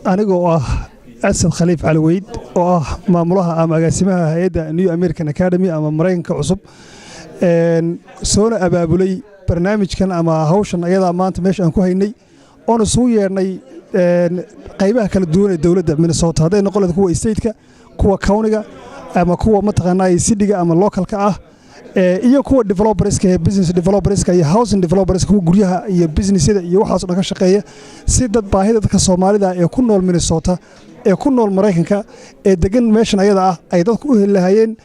anigoo أسد خليف علويد maamulaha ama agaasimaha hay'adda New American Academy ama Mareykanka cusub soona abaabulay barnaamijkan ama hawshan ayada maanta meesha aan ku haynay oo soo yeernay qaybaha kala duwan ee dawladda Minnesota haday noqon kuwa state-ka kuwa county-ga ama kuwa mataqaanaa city-ga ama local-ka ah iyo kuwa developerska business developerska iyo housing developerska kuwa guryaha iyo businessyada iyo waxaas oo dhan ka shaqeeya si dad baahida dadka Soomaalida ee ku nool Minnesota ee ku nool Mareykanka ee degan meeshan ayada ah ay dadku u helahayeen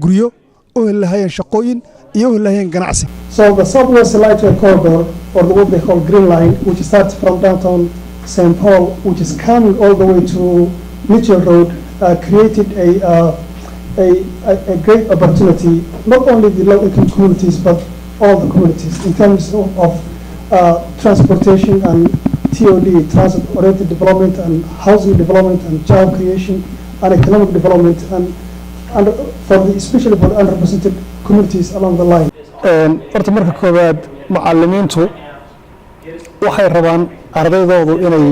guryo u helahayeen shaqooyin iyo u helahayeen ganacsi. So the Southwest Lightway Corridor, or what they call Green Line, which starts from downtown St. Paul, which is coming all the way to Mitchell Road, created a great opportunity, not only the low-income communities, but all the communities in terms of transportation and TOD, transit-oriented development and housing development and job creation and economic development and especially for the underrepresented communities along the line. Horta marka koowaad macallimiintu waxay rabaan ardaydoodu inay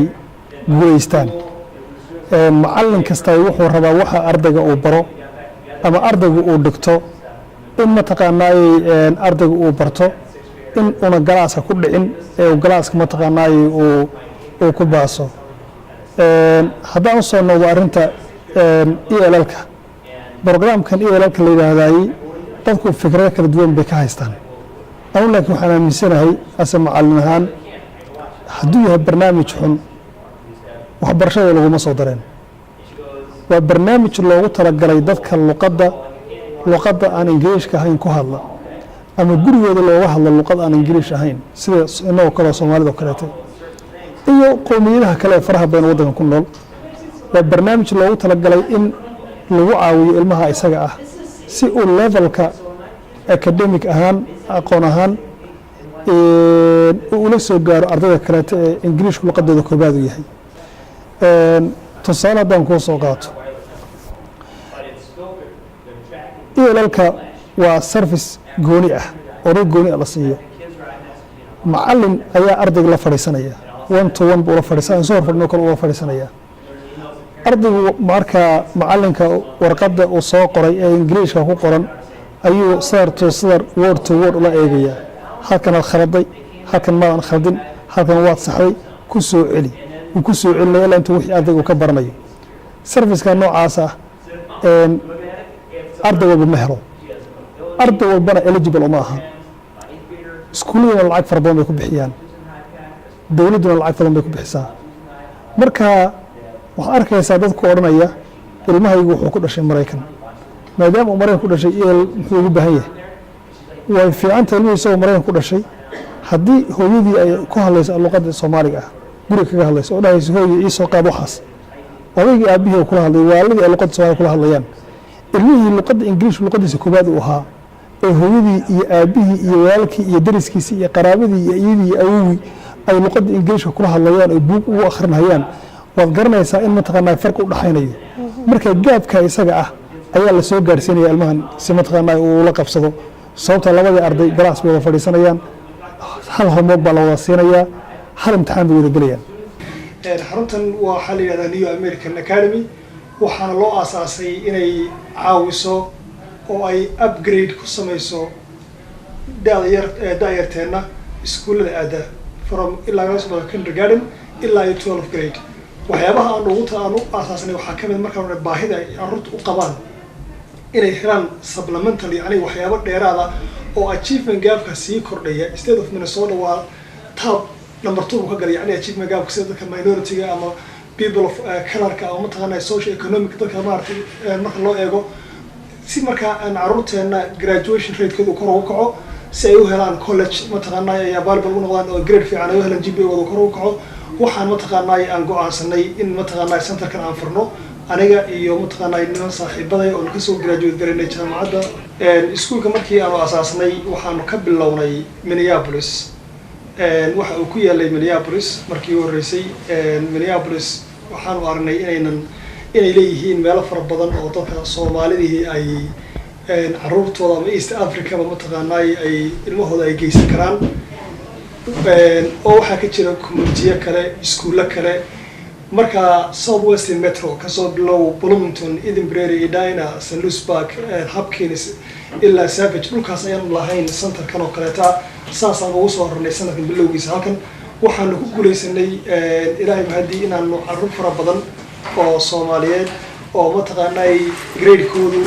guuleystaan. Macallin kasta wuxuu rabaa waxa ardayga uu baro ama ardaygu uu dhigto in mataqaanaa ardaygu uu barto in una galaaska ku dhicin ee galaaska mataqaanaa uu ku baaso. Haddaan u soo noqdo arrinta ELL-ka barnaamijkan ELL-ka la yiraahday dadku fikrado kala duwan bay ka haystaan. Anu laakiin waxaan aaminsanahay as macallin ahaan hadduu yahay barnaamij xun waxbarashada laguma soo dareen. waa barnaamij loogu talagalay dadka luqadda aan Ingiriiska ahayn ku hadla ama gurigooda looga hadlo luqad aan Ingiriis ahayn sida inoo kala Soomaalida kaleeto iyo qowmiyadaha kale faraha badan waddanka ku nool. waa barnaamij loogu talagalay in lagu caawiyo ilmaha isaga ah si uu levelka academic ahaan aqoon ahaan uu la soo gaaro ardayda kaleeto ee Ingiriiska luqadooda koobaad u yahay. tusaale haddaan kuu soo qaato ELL-ka waa service gooni ah oo gooni ah la siiyo. macallin ayaa ardayga la fadhiisanaya one to one buu la fadhiisanaya soo fadhino kale uu fadhiisanaya ardaygu marka macallinka warqadda uu soo qoray ee Ingiriiska ku qoran ayuu sar to word la eegaya halkan khaladay halkan ma aan khaldin halkan waad saxday ku soo celi ku soo celinaya ilaa inta wixii ardaygu ka baranayo. service-ka noocaas ah arday walba ma helo arday walbana eligible uma aha. iskuullada lacag fara badan bay ku bixiyaan dawladduna lacag fara badan bay ku bixisaa. marka waxaad arkaysaa dadku odhanaya ilmahaygu wuxuu ku dhashay Mareykan maadaama uu Mareykan ku dhashay muxuu ugu baahan yahay way fiican tahay inuu isagoo Mareykan ku dhashay haddii hooyadii ay ku hadlayso luqadda Soomaaliga ah guriga kaga hadlayso oo dhahayso hooyo ii soo qaad waxaas odaygii aabihii kula hadlay waalidii ay luqadda Soomaaliga kula hadlayaan ilmihii luqadda Ingiriis luqadiisa koobaad u ahaa ee hooyadii iyo aabihii iyo walaalkii iyo dariskiisii iyo qaraabadii iyo iyadii iyo awowii ay luqadda Ingiriiska kula hadlayaan oo buug ugu akhrinayaan waad garanaysaa in mataqaanaa farq u dhaxaynayo. marka gaabka isaga ah ayaa la soo gaarsiinaya ilmahan si mataqaanaa uu la qabsado sababta labadii arday galaas bay wada fadhiisanayaan hal homework baa la wada siinayaa hal imtixaan bay wada gelayaan. xaruntan waa xal yiraahdaa New American Academy waxaana loo aasaasay inay caawiso oo ay upgrade ku samayso daayarteena iskuullada aada from ilaa kindergarten ilaa 12th grade. waxyaabaha aan ugu aasaasnay waxaa ka mid markaan baahida ay carruurta u qabaan inay helaan supplemental yani waxyaabo dheeraada oo achievement gapka sii kordhaya. State of Minnesota waa top number 2 ka galay yani achievement gapka sida dadka minority-ga ama people of color-ka ama mataqaanaa social economic dadka maartay marka loo eego si marka aan carruurteena graduation rate-kooda kor ugu kaco si ay u helaan college mataqaanaa ay available u noqdaan oo grade fiican ay u helaan GPA-gooda kor ugu kaco. waxaan mataqaanaa aan go'aansanay in mataqaanaa centerkan aan furno aniga iyo mataqaanaa niman saaxiibaday oo ka soo graduate gareynay jaamacadda. iskuulka markii aan asaasnay waxaan ka bilownay Minneapolis. waxa uu ku yaalay Minneapolis markii uu horeysay. Minneapolis waxaan u aragnay inay leeyihiin meelo fara badan oo dadka Soomaalidii ay carruurtooda ama East Africa mataqaanaa ay ilmahooda ay geysan karaan. oo waxaa ka jira community kale iskuulo kale marka South West Metro kasoo bilow Bloomington, Edinburgh, Edina, St. Louis Park, Hopkins ilaa Savage dhulkaas ayaan lahayn center kan oo kaleeta saas aan ugu soo hornay sanadkan bilowgiisa halkan waxaan ku guuleysanay ilaahay mahadi inaanu carruur fara badan oo Soomaaliyeed oo mataqaanay grade koodu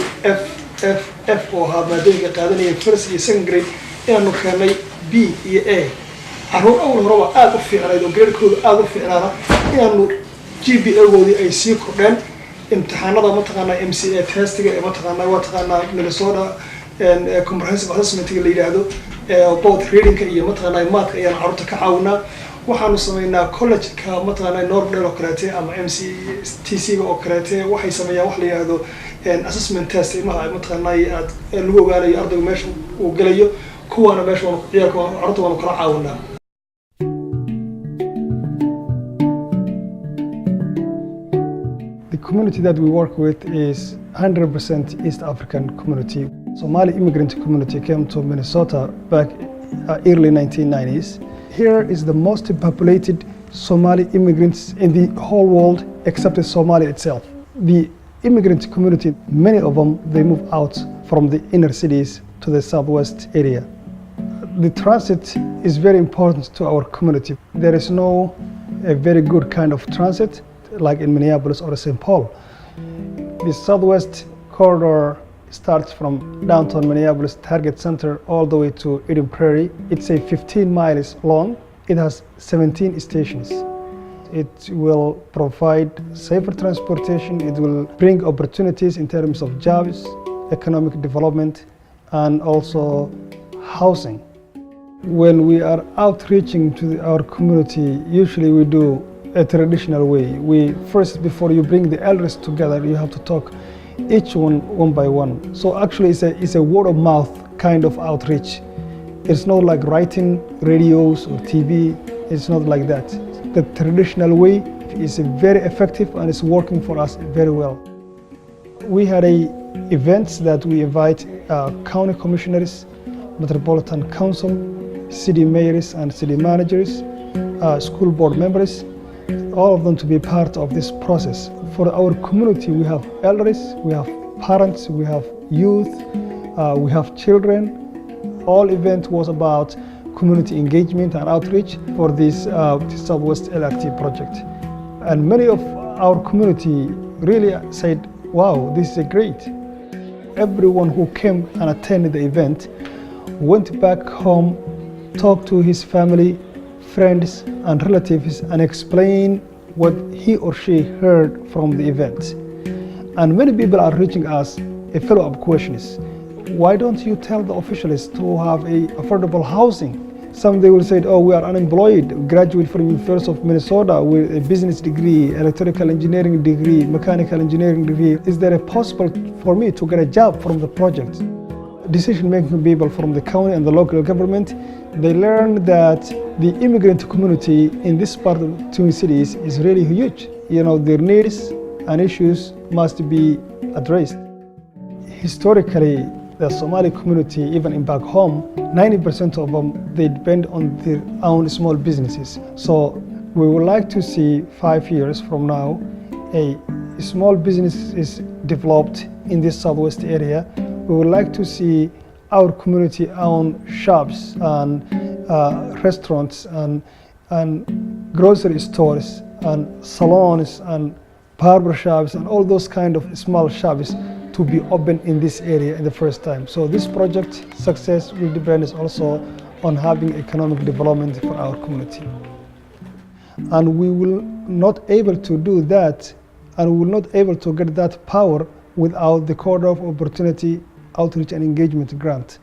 F oo maadooyinka qaadanaya first iyo second grade inaanu keenay B iyo A carruur awal hore aad u fiicnayd oo grade koodu aad u fiicnaana inaanu GPA-goodii ay sii kordheen imtixaanada mataqaanaa MCA testiga ee mataqaanaa Minnesota comprehensive assessment la yiraahdo both reading iyo mataqaanaa math ayaan carruurta ka caawinaa waxaanu sameynaa college-ka mataqaanaa Northdale oo kaleete ama MCTC oo kaleete waxay sameeyaan wax la yiraahdo assessment test imaha mataqaanaa aad lagu ogaanayo ardaygu meesha uu galayo kuwana meesha uu ciyaarka carruurta waanu kala caawinaa. The community that we work with is 100% East African community. Somali immigrant community came to Minnesota back early 1990s. Here is the most populated Somali immigrants in the whole world except Somalia itself. The immigrant community, many of them, they move out from the inner cities to the southwest area. The transit is very important to our community. There is no a very good kind of transit like in Minneapolis or St. Paul. The southwest corridor starts from downtown Minneapolis Target Center all the way to Eden Prairie. It's a 15 miles long. It has 17 stations. It will provide safer transportation. It will bring opportunities in terms of jobs, economic development, and also housing. When we are outreaching to our community, usually we do a traditional way. We first, before you bring the elders together, you have to talk each one by one. So actually it's a word of mouth kind of outreach. It's not like writing radios or TV. It's not like that. The traditional way is very effective and it's working for us very well. We had events that we invite county commissioners, metropolitan council, city mayors and city managers, school board members, all of them to be part of this process. For our community, we have elders, we have parents, we have youth, we have children. All event was about community engagement and outreach for this Southwest LRT project. And many of our community really said, wow, this is great. Everyone who came and attended the event went back home, talked to his family, friends and relatives and explain what he or she heard from the event. And many people are reaching us a follow-up questions. Why don't you tell the officials to have a affordable housing? Some they will say, oh, we are unemployed, graduate from University of Minnesota with a business degree, electrical engineering degree, mechanical engineering degree. Is there a possible for me to get a job from the project? Decision-making people from the county and the local government, they learned that the immigrant community in this part of Twin Cities is really huge. You know, their needs and issues must be addressed. Historically, the Somali community, even back home, 90% of them, they depend on their own small businesses. So we would like to see 5 years from now, a small business is developed in this southwest area. We would like to see our community own shops and restaurants and grocery stores and salons and barber shops and all those kind of small shops to be open in this area in the first time. So this project success will depend also on having economic development for our community. And we will not able to do that and we will not able to get that power without the Corridor of Opportunity Outreach and Engagement Grant.